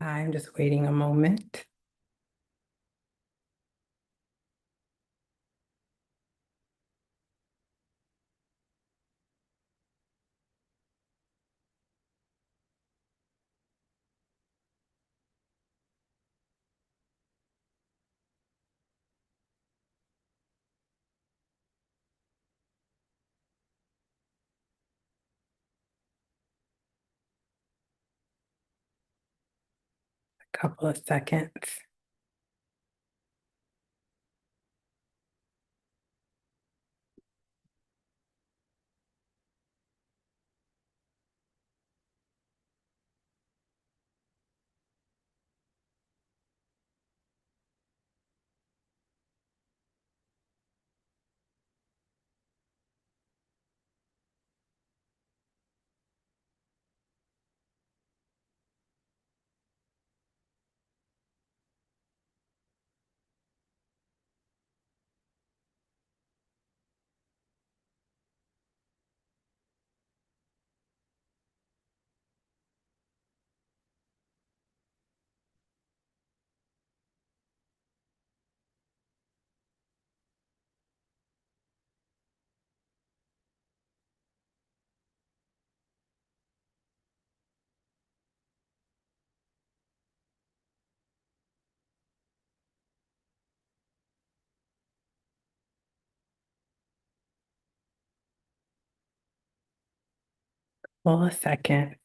I'm just waiting a moment. A couple of seconds. Well, a second.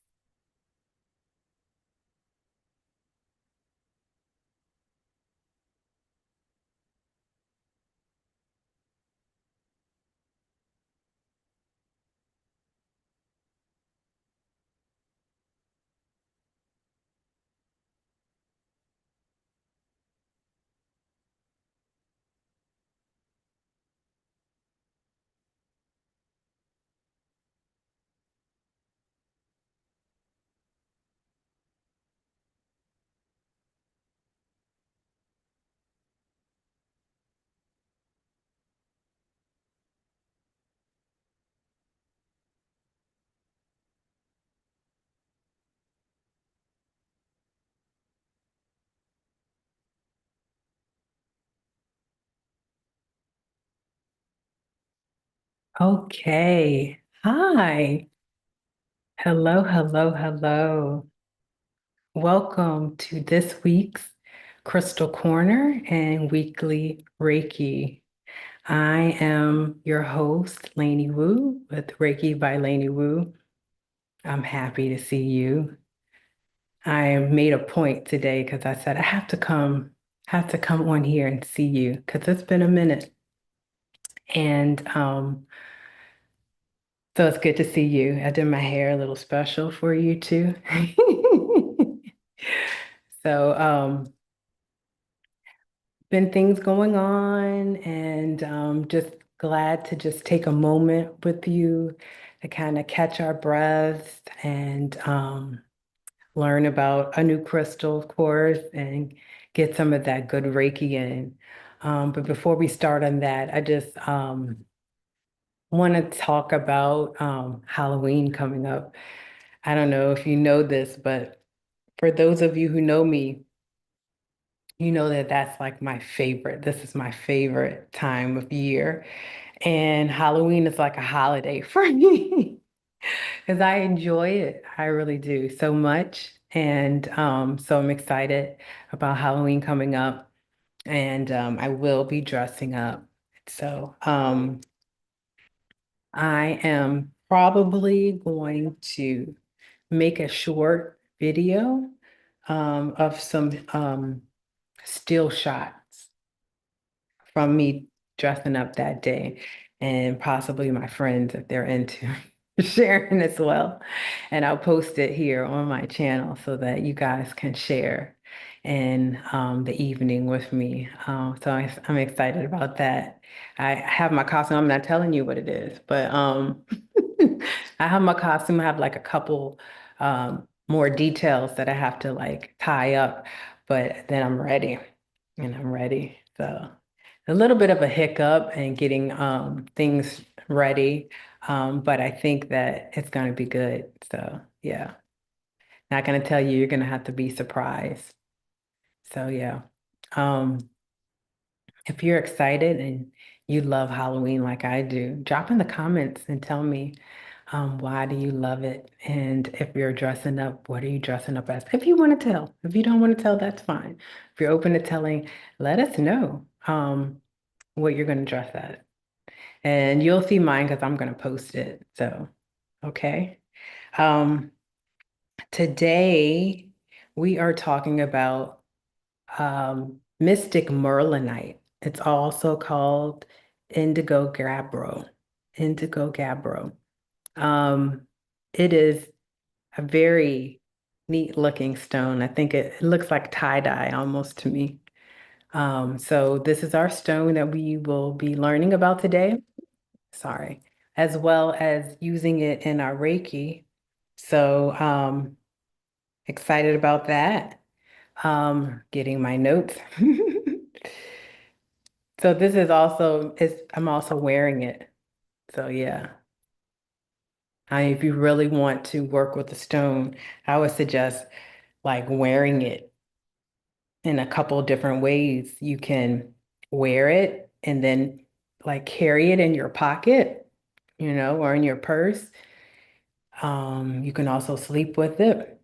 Okay. Hi. Hello, hello, hello. Welcome to this week's Crystal Corner and weekly Reiki. I am your host, Lani Wu, with Reiki by Lani Wu. I'm happy to see you. I made a point today because I said I have to come on here and see you because it's been a minute. And so it's good to see you. I did my hair a little special for you too. So been things going on and just glad to just take a moment with you to kind of catch our breaths and learn about a new crystal, of course, and get some of that good Reiki in. But before we start on that, I just want to talk about Halloween coming up. I don't know if you know this, but for those of you who know me, you know that that's like my favorite. This is my favorite time of year. And Halloween is like a holiday for me because I enjoy it. I really do so much. And so I'm excited about Halloween coming up. And I will be dressing up. So I am probably going to make a short video of some still shots from me dressing up that day, and possibly my friends if they're into sharing as well. And I'll post it here on my channel so that you guys can share in the evening with me. I'm excited about that. I have my costume. I'm not telling you what it is, but I have my costume. I have like a couple more details that I have to like tie up, but then I'm ready and I'm ready. So a little bit of a hiccup and getting things ready. But I think that it's going to be good. So yeah. Not going to tell you, you're going to have to be surprised. So yeah. Um, if you're excited and you love Halloween like I do, drop in the comments and tell me why do you love it? And if you're dressing up, what are you dressing up as? If you want to tell. If you don't want to tell, that's fine. If you're open to telling, let us know what you're going to dress as. And you'll see mine because I'm going to post it. So, okay. Um, Today we are talking about Mystic Merlinite. It's also called Indigo Gabbro. Indigo Gabbro. Um, it is a very neat looking stone. I think it looks like tie-dye almost to me. So this is our stone that we will be learning about today. Sorry, as well as using it in our Reiki. So excited about that. Getting my notes. So this is also I'm also wearing it. So yeah. If you really want to work with the stone, I would suggest like wearing it in a couple different ways. You can wear it and then like carry it in your pocket, or in your purse. You can also sleep with it.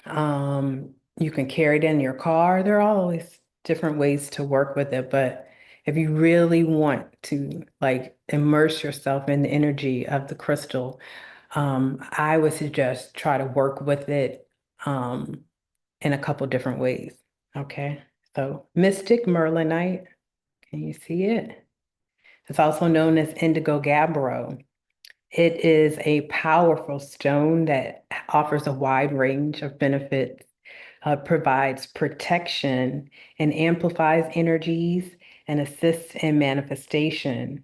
You can carry it in your car. There are always different ways to work with it, but if you really want to like immerse yourself in the energy of the crystal, I would suggest try to work with it in a couple different ways. Okay, so Mystic Merlinite, can you see it? It's also known as Indigo Gabbro. It is a powerful stone that offers a wide range of benefits, provides protection, and amplifies energies and assists in manifestation.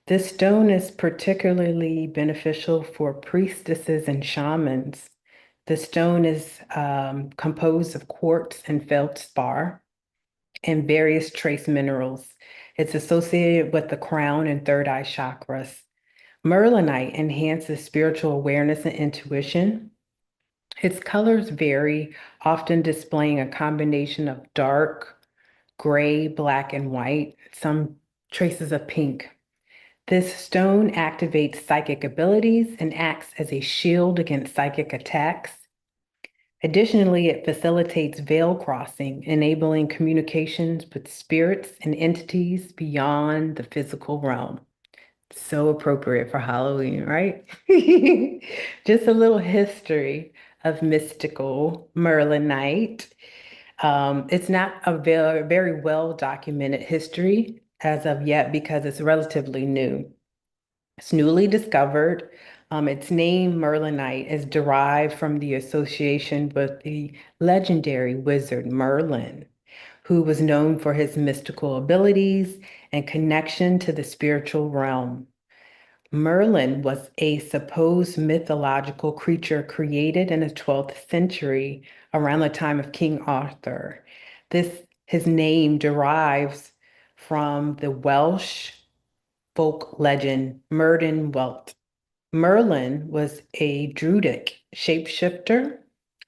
This stone is particularly beneficial for priestesses and shamans. The stone is composed of quartz and feldspar and various trace minerals. It's associated with the crown and third eye chakras. Merlinite enhances spiritual awareness and intuition. Its colors vary, often displaying a combination of dark, gray, black, and white, some traces of pink. This stone activates psychic abilities and acts as a shield against psychic attacks. Additionally, it facilitates veil crossing, enabling communications with spirits and entities beyond the physical realm. So appropriate for Halloween, right? Just a little history of mystical Merlinite. It's not a very well documented history as of yet because it's relatively new. It's newly discovered. Its name, Merlinite, is derived from the association with the legendary wizard Merlin, who was known for his mystical abilities and connection to the spiritual realm. Merlin was a supposed mythological creature created in the 12th century around the time of King Arthur. His name derives from the Welsh folk legend Merlin Welt. Merlin was a druidic shapeshifter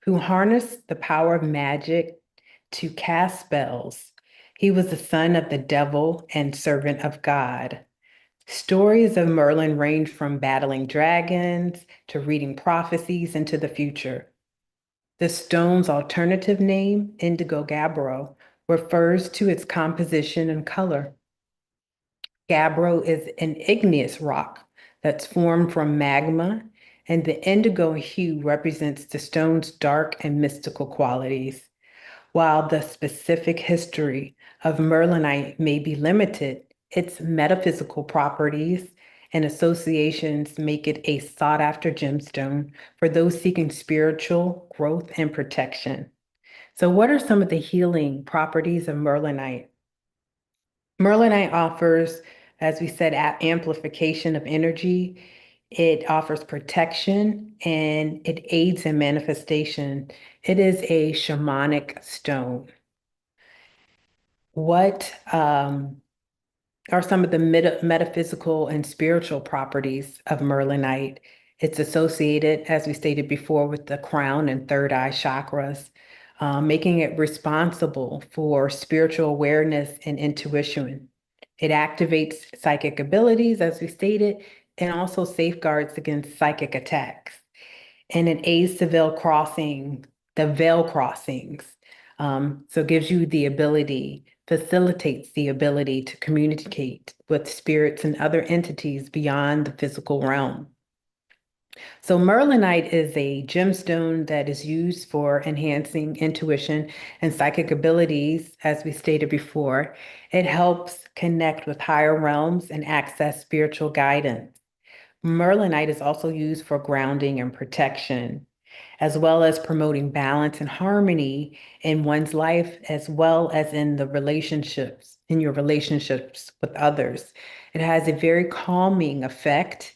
who harnessed the power of magic to cast spells. He was the son of the devil and servant of God. Stories of Merlin range from battling dragons to reading prophecies into the future. The stone's alternative name, Indigo Gabbro, refers to its composition and color. Gabbro is an igneous rock that's formed from magma, and the indigo hue represents the stone's dark and mystical qualities. While the specific history of Merlinite may be limited, its metaphysical properties and associations make it a sought-after gemstone for those seeking spiritual growth and protection. So, what are some of the healing properties of Merlinite? Merlinite offers, as we said, amplification of energy. It offers protection and it aids in manifestation. It is a shamanic stone. What are some of the metaphysical and spiritual properties of Merlinite? It's associated, as we stated before, with the crown and third eye chakras, making it responsible for spiritual awareness and intuition. It activates psychic abilities, as we stated, and also safeguards against psychic attacks. And it aids the veil crossings. So it gives you the ability, facilitates the ability to communicate with spirits and other entities beyond the physical realm. So Merlinite is a gemstone that is used for enhancing intuition and psychic abilities, as we stated before. It helps connect with higher realms and access spiritual guidance. Merlinite is also used for grounding and protection, as well as promoting balance and harmony in one's life, as well as in your relationships with others. It has a very calming effect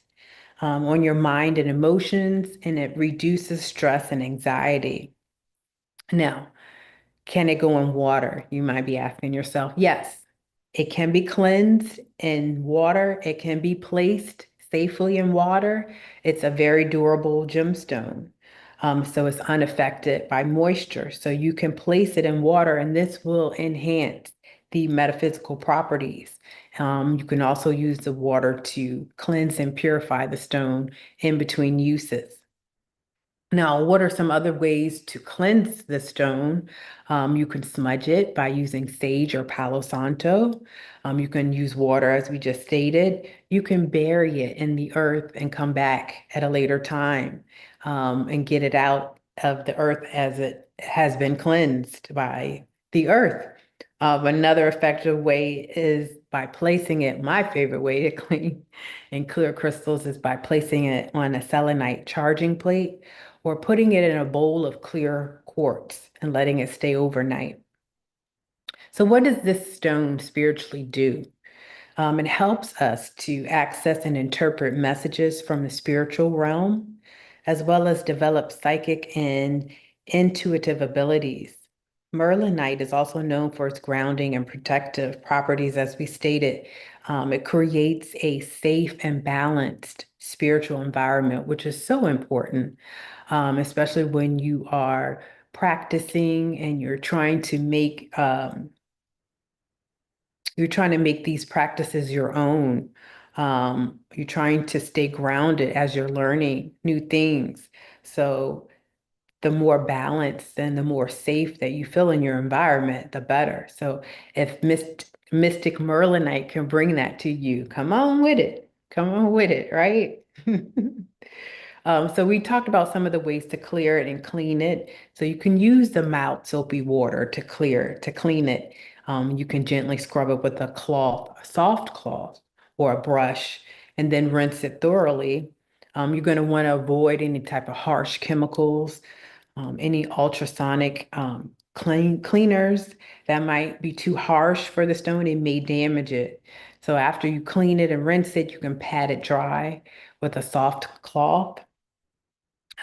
on your mind and emotions, and it reduces stress and anxiety. Now, can it go in water? You might be asking yourself. Yes, it can be cleansed in water. It can be placed safely in water. It's a very durable gemstone. So it's unaffected by moisture. So you can place it in water, and this will enhance the metaphysical properties. You can also use the water to cleanse and purify the stone in between uses. Now, what are some other ways to cleanse the stone? You can smudge it by using sage or Palo Santo. You can use water, as we just stated. You can bury it in the earth and come back at a later time and get it out of the earth as it has been cleansed by the earth. Another effective way is by placing it. My favorite way to clean and clear crystals is by placing it on a selenite charging plate or putting it in a bowl of clear quartz and letting it stay overnight. So what does this stone spiritually do? It helps us to access and interpret messages from the spiritual realm, as well as develop psychic and intuitive abilities. Merlinite is also known for its grounding and protective properties, as we stated. It creates a safe and balanced spiritual environment, which is so important, especially when you are practicing and you're trying to make these practices your own. You're trying to stay grounded as you're learning new things. So the more balanced and the more safe that you feel in your environment, the better. So if Mystic Merlinite can bring that to you, come on with it. Come on with it, right? So we talked about some of the ways to clear it and clean it. So you can use the mild soapy water to clean it. You can gently scrub it with a soft cloth or a brush, and then rinse it thoroughly. You're going to want to avoid any type of harsh chemicals, any ultrasonic cleaners that might be too harsh for the stone. It may damage it. So after you clean it and rinse it, you can pat it dry with a soft cloth.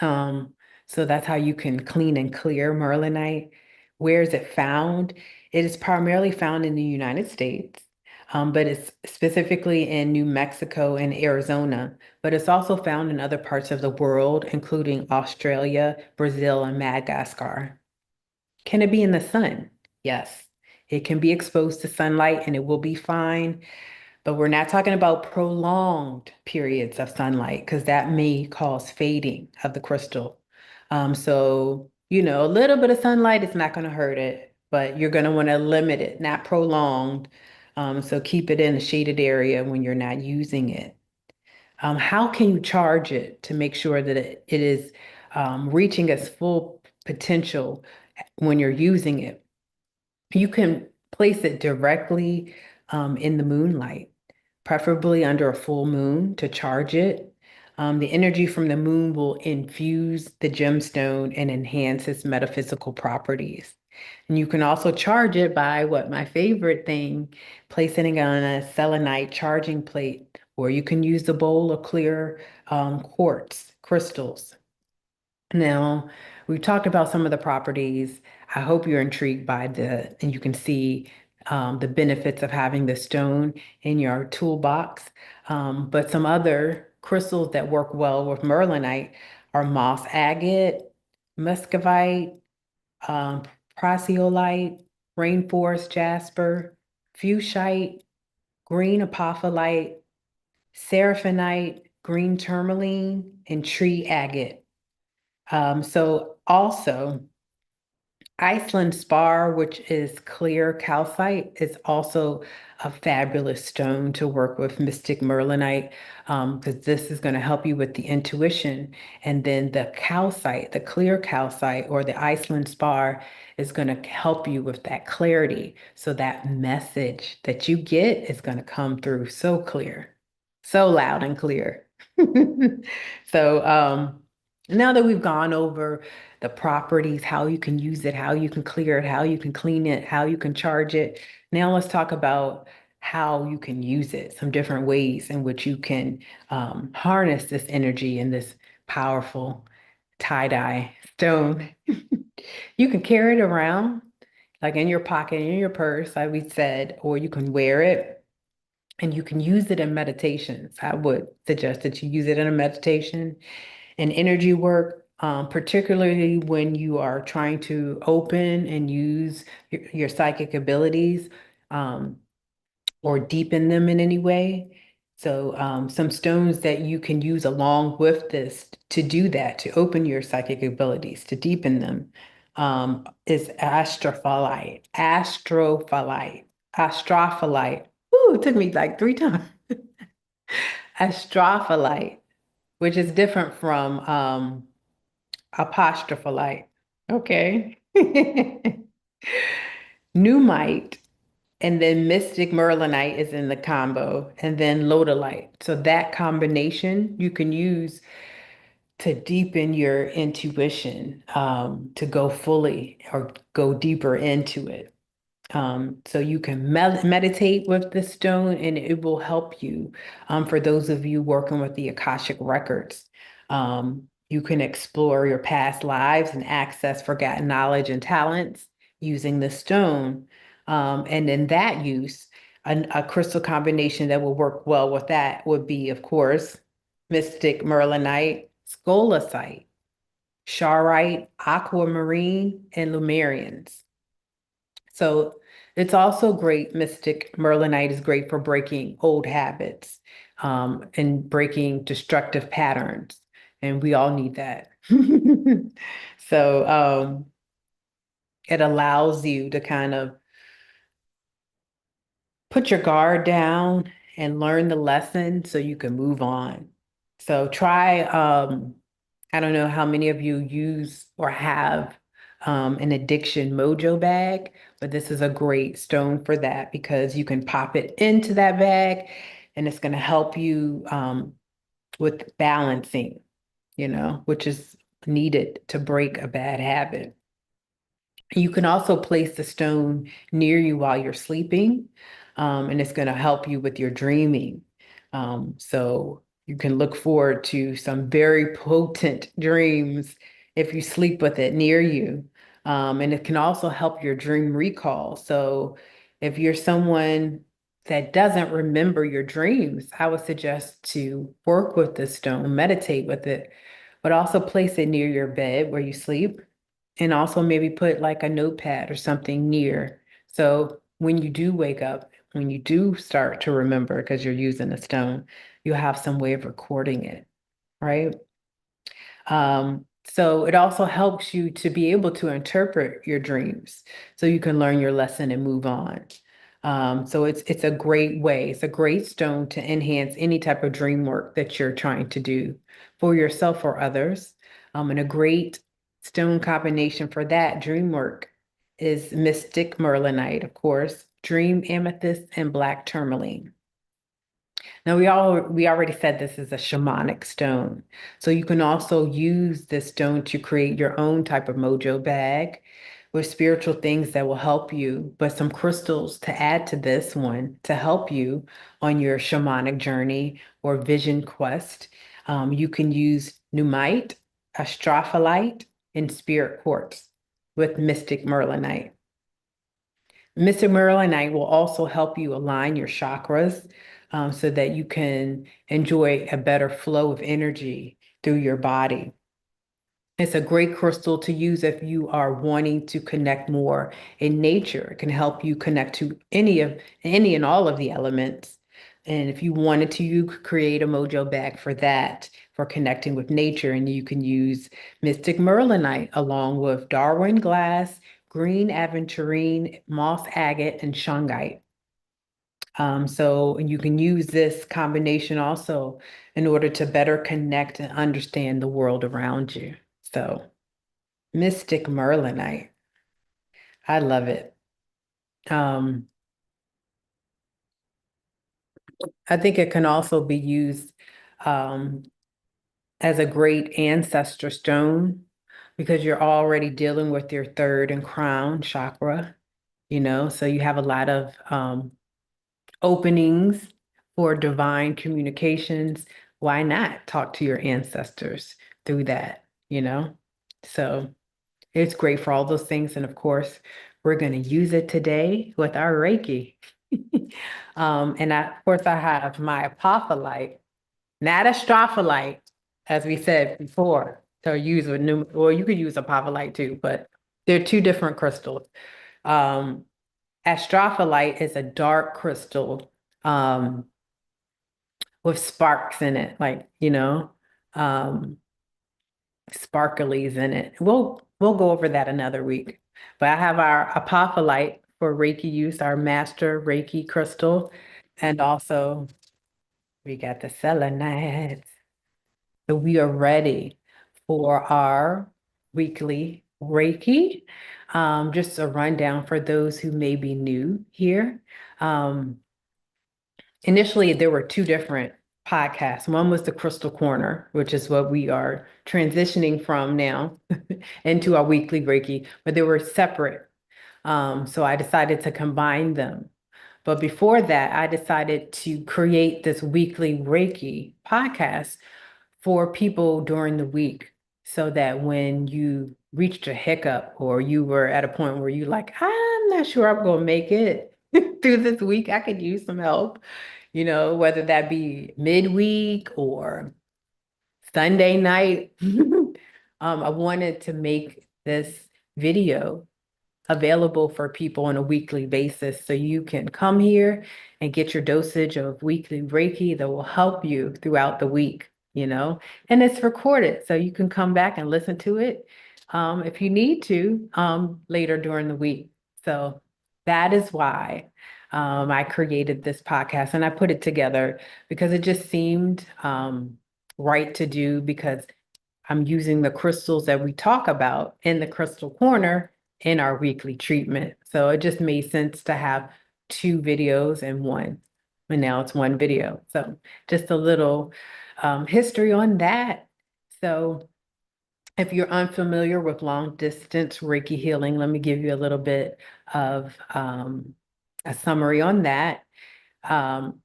Um, so that's how you can clean and clear Merlinite. Where is it found? It is primarily found in the United States, but it's specifically in New Mexico and Arizona, but it's also found in other parts of the world, including Australia, Brazil, and Madagascar. Can it be in the sun? Yes. It can be exposed to sunlight and it will be fine. But we're not talking about prolonged periods of sunlight because that may cause fading of the crystal. A little bit of sunlight is not going to hurt it, but you're going to want to limit it, not prolonged. So keep it in a shaded area when you're not using it. How can you charge it to make sure that it is reaching its full potential when you're using it? You can place it directly in the moonlight, preferably under a full moon to charge it. The energy from the moon will infuse the gemstone and enhance its metaphysical properties. And you can also charge it by my favorite thing, placing it on a selenite charging plate, or you can use a bowl of clear quartz crystals. Now, we've talked about some of the properties. I hope you're intrigued and you can see the benefits of having the stone in your toolbox. But some other crystals that work well with Merlinite are moss agate, muscovite, um, prasiolite, rainforest jasper, fuchsite, green apophyllite, seraphinite, green tourmaline, and tree agate. So also, Iceland spar, which is clear calcite, is also a fabulous stone to work with Mystic Merlinite, because this is going to help you with the intuition. And then the calcite, the clear calcite or the Iceland spar is going to help you with that clarity. So that message that you get is going to come through so clear, so loud and clear. So now that we've gone over the properties, how you can use it, how you can clear it, how you can clean it, how you can charge it. Now let's talk about how you can use it, some different ways in which you can harness this energy in this powerful tie-dye stone. You can carry it around, like in your pocket, in your purse, like we said, or you can wear it and you can use it in meditations. I would suggest that you use it in a meditation and energy work, particularly when you are trying to open and use your psychic abilities, or deepen them in any way. So, some stones that you can use along with this to do that, to open your psychic abilities, to deepen them, is astrophyllite. Ooh, it took me like 3 times. Astrophyllite, which is different from apostropholite. Okay. Numite, and then Mystic Merlinite is in the combo, and then Lodolite. So that combination you can use to deepen your intuition, to go fully or go deeper into it. So you can meditate with the stone and it will help you. For those of you working with the Akashic records, you can explore your past lives and access forgotten knowledge and talents using the stone. And in that use, a crystal combination that will work well with that would be, of course, Mystic Merlinite, Scholasite, Charoite, Aquamarine, and Lumerians. So it's also great. Mystic Merlinite is great for breaking old habits, and breaking destructive patterns. And we all need that. So it allows you to kind of put your guard down and learn the lesson so you can move on. So try, I don't know how many of you use or have an addiction mojo bag, but this is a great stone for that because you can pop it into that bag and it's going to help you with balancing, which is needed to break a bad habit. You can also place the stone near you while you're sleeping, and it's going to help you with your dreaming. So you can look forward to some very potent dreams if you sleep with it near you. And it can also help your dream recall. So if you're someone that doesn't remember your dreams, I would suggest to work with the stone, meditate with it, but also place it near your bed where you sleep. And also maybe put like a notepad or something near. So when you do wake up, when you do start to remember because you're using a stone, you have some way of recording it, right? So it also helps you to be able to interpret your dreams so you can learn your lesson and move on. So it's a great way, it's a great stone to enhance any type of dream work that you're trying to do for yourself or others. And a great stone combination for that dream work is Mystic Merlinite, of course, Dream Amethyst, and Black Tourmaline. Now we already said this is a shamanic stone. So you can also use this stone to create your own type of mojo bag with spiritual things that will help you, but some crystals to add to this one to help you on your shamanic journey or vision quest. You can use numite, astrophyllite, and spirit quartz with Mystic Merlinite. Mystic Merlinite will also help you align your chakras, so that you can enjoy a better flow of energy through your body. It's a great crystal to use if you are wanting to connect more in nature. It can help you connect to any and all of the elements. And if you wanted to, you could create a mojo bag for that, for connecting with nature. And you can use Mystic Merlinite along with Darwin glass, green aventurine, moss agate, and shungite. So you can use this combination also in order to better connect and understand the world around you. So. Mystic Merlinite. I love it. Um, I think it can also be used um, as a great ancestor stone because you're already dealing with your third and crown chakra, so you have a lot of openings for divine communications. Why not talk to your ancestors through that? So. It's great for all those things. And of course, we're going to use it today with our Reiki. Of course, I have my apophyllite, not astrophyllite, as we said before. So use a new, or you could use apophyllite too, but they're two different crystals. Um, Astrophyllite is a dark crystal um, with sparks in it, um, sparklies in it. We'll go over that another week. But I have our apophyllite for Reiki use, our master Reiki crystal. And also we got the selenite. So we are ready for our weekly Reiki. Just a rundown for those who may be new here. Um, Initially, there were two different podcasts. One was the Crystal Corner, which is what we are transitioning from now into our weekly Reiki, but they were separate. So I decided to combine them. But before that, I decided to create this weekly Reiki podcast for people during the week so that when you reached a hiccup or you were at a point where you like, I'm not sure I'm going to make it through this week, I could use some help, whether that be midweek or Sunday night. I wanted to make this video available for people on a weekly basis so you can come here and get your dosage of weekly Reiki that will help you throughout the week. And it's recorded so you can come back and listen to it if you need to later during the week. So that is why I created this podcast and I put it together because it just seemed right to do because I'm using the crystals that we talk about in the crystal corner in our weekly treatment. So it just made sense to have two videos in one. And now it's one video. So just a little history on that. So if you're unfamiliar with long distance Reiki healing, let me give you a little bit of a summary on that.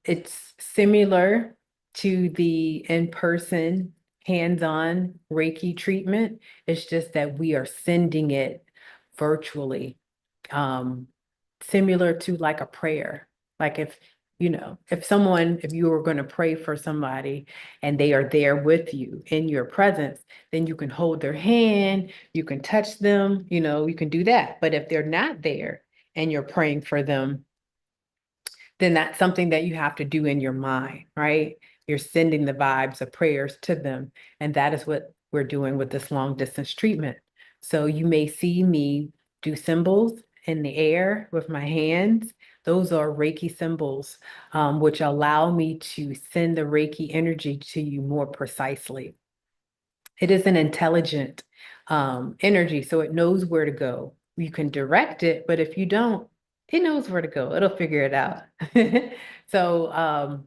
It's similar to the in-person hands-on Reiki treatment. It's just that we are sending it virtually, um, similar to like a prayer. Like if you were going to pray for somebody and they are there with you in your presence, then you can hold their hand, you can touch them, you can do that. But if they're not there and you're praying for them, then that's something that you have to do in your mind, right? You're sending the vibes of prayers to them. And that is what we're doing with this long distance treatment. So you may see me do symbols in the air with my hands. Those are Reiki symbols, which allow me to send the Reiki energy to you more precisely. It is an intelligent energy, so it knows where to go. You can direct it, but if you don't, it knows where to go. It'll figure it out. So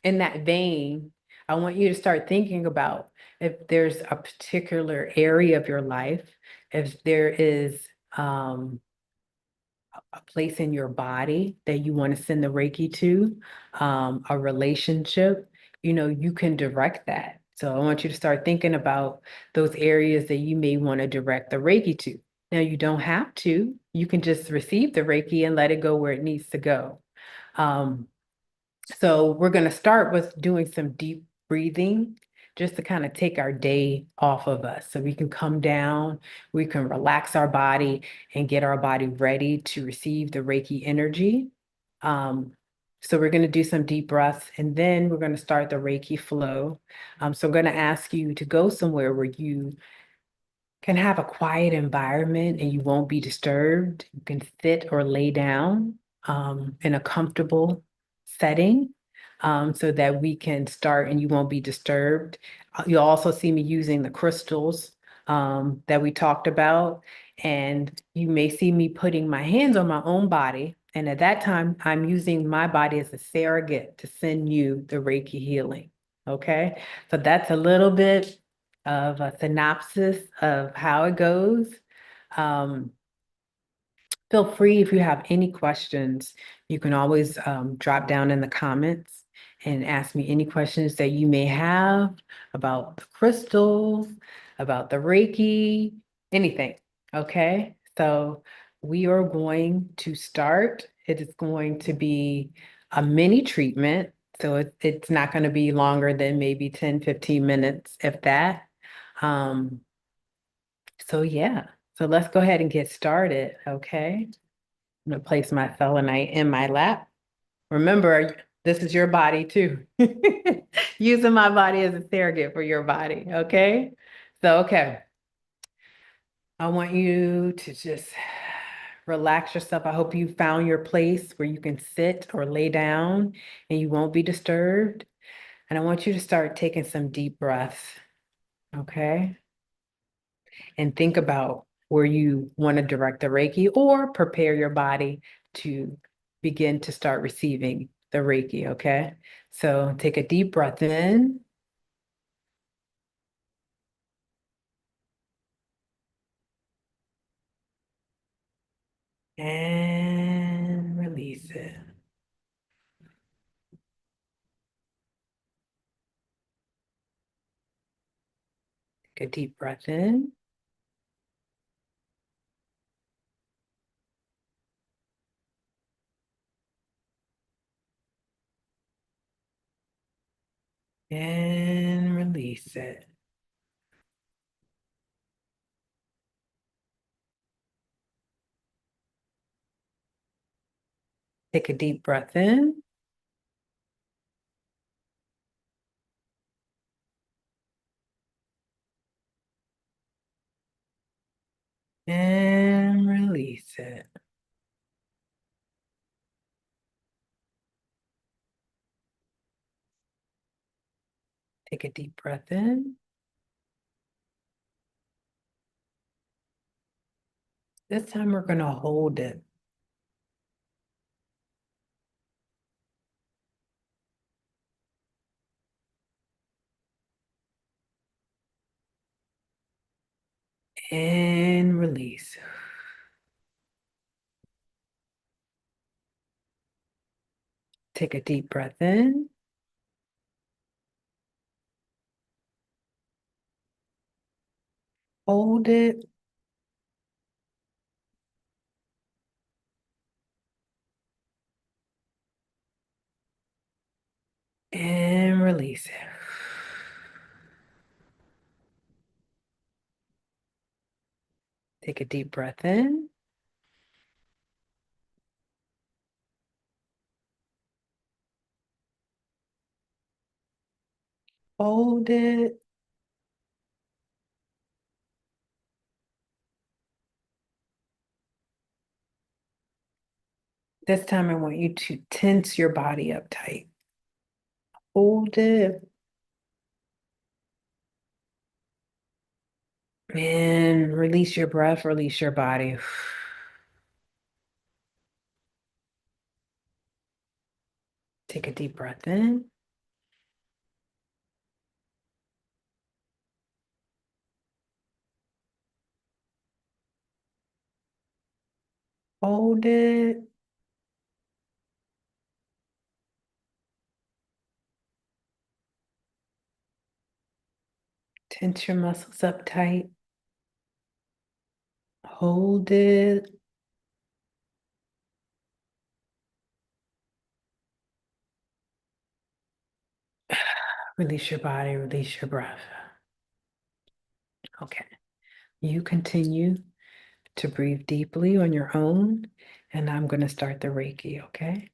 in that vein, I want you to start thinking about if there's a particular area of your life, if there is a place in your body that you want to send the Reiki to, a relationship, you can direct that. So I want you to start thinking about those areas that you may want to direct the Reiki to. Now, you don't have to. You can just receive the Reiki and let it go where it needs to go. Um, So we're going to start with doing some deep breathing just to kind of take our day off of us so we can come down, we can relax our body and get our body ready to receive the Reiki energy. Um, so we're going to do some deep breaths and then we're going to start the Reiki flow. So I'm going to ask you to go somewhere where you can have a quiet environment and you won't be disturbed. You can sit or lay down in a comfortable setting so that we can start and you won't be disturbed. You'll also see me using the crystals that we talked about. And you may see me putting my hands on my own body. And at that time, I'm using my body as a surrogate to send you the Reiki healing. Okay. So that's a little bit of a synopsis of how it goes. Um, Feel free if you have any questions, you can always drop down in the comments and ask me any questions that you may have about the crystals, about the Reiki, anything. Okay, so we are going to start. It is going to be a mini treatment. So it's not going to be longer than maybe 10, 15 minutes, if that. Um, so yeah, so let's go ahead and get started, okay? I'm gonna place my selenite in my lap. Remember, this is your body too. Using my body as a surrogate for your body, okay? So, okay, I want you to just relax yourself. I hope you found your place where you can sit or lay down and you won't be disturbed. And I want you to start taking some deep breaths, okay? And think about where you want to direct the Reiki or prepare your body to begin to start receiving the Reiki, okay? So take a deep breath in and release it. Take a deep breath in and release it. Take a deep breath in and release it. Take a deep breath in. This time we're going to hold it and release. Take a deep breath in. Hold it and release it. Take a deep breath in. Hold it. This time I want you to tense your body up tight. Hold it and release your breath, release your body. Take a deep breath in. Hold it. Tense your muscles up tight. Hold it. Release your body, release your breath. Okay. You continue to breathe deeply on your own, and I'm going to start the Reiki, okay?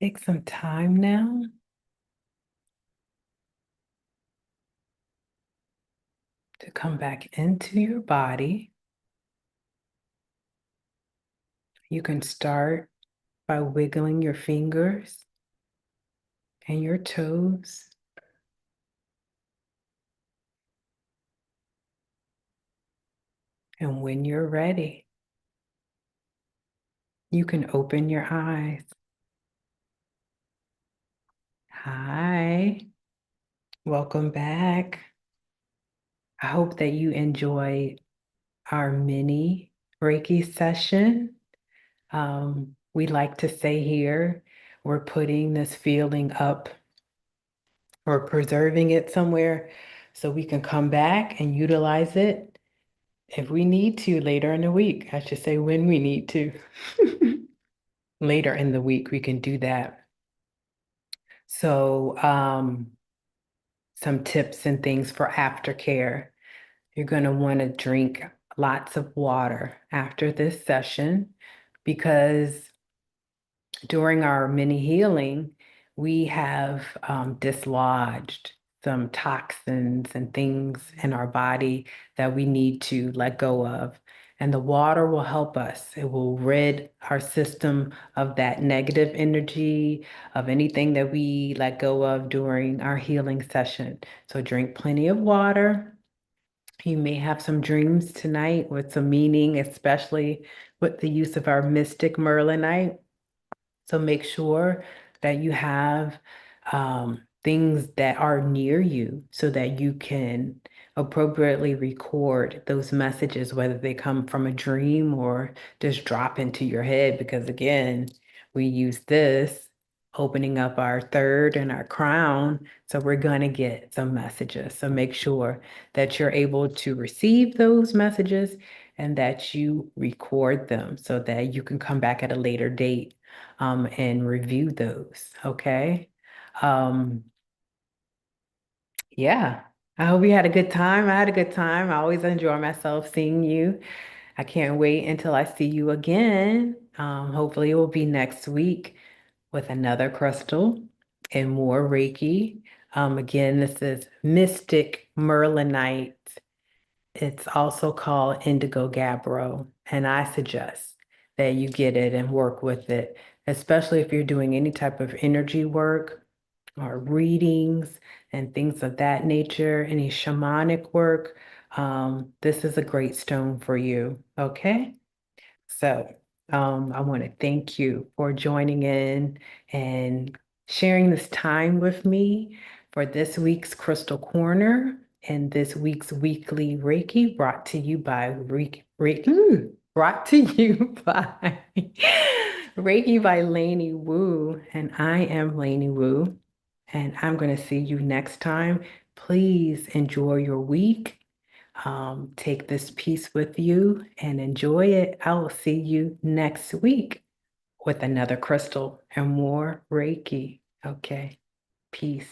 Take some time now to come back into your body. You can start by wiggling your fingers and your toes. And when you're ready, you can open your eyes. Hi, welcome back. I hope that you enjoyed our mini Reiki session. We like to say here, we're putting this feeling up or preserving it somewhere so we can come back and utilize it if we need to later in the week. I should say when we need to. Later in the week, we can do that. So, some tips and things for aftercare. You're going to want to drink lots of water after this session because during our mini healing, we have dislodged some toxins and things in our body that we need to let go of. And the water will help us. It will rid our system of that negative energy, of anything that we let go of during our healing session. So drink plenty of water. You may have some dreams tonight with some meaning, especially with the use of our Mystic Merlinite. So make sure that you have things that are near you so that you can appropriately record those messages, whether they come from a dream or just drop into your head. Because again, we use this opening up our third and our crown. So we're going to get some messages. So make sure that you're able to receive those messages and that you record them so that you can come back at a later date and review those. Okay. Um, yeah. I hope you had a good time. I had a good time. I always enjoy myself seeing you. I can't wait until I see you again. Hopefully, it will be next week with another crystal and more Reiki. Again, this is Mystic Merlinite. It's also called Indigo Gabbro, and I suggest that you get it and work with it, especially if you're doing any type of energy work or readings and things of that nature, any shamanic work. This is a great stone for you, okay? So I want to thank you for joining in and sharing this time with me for this week's Crystal Corner and this week's weekly Reiki brought to you by brought to you by Reiki by Lani Wu. And I am Lani Wu. And I'm going to see you next time. Please enjoy your week. Take this piece with you and enjoy it. I will see you next week with another crystal and more Reiki. Okay, peace.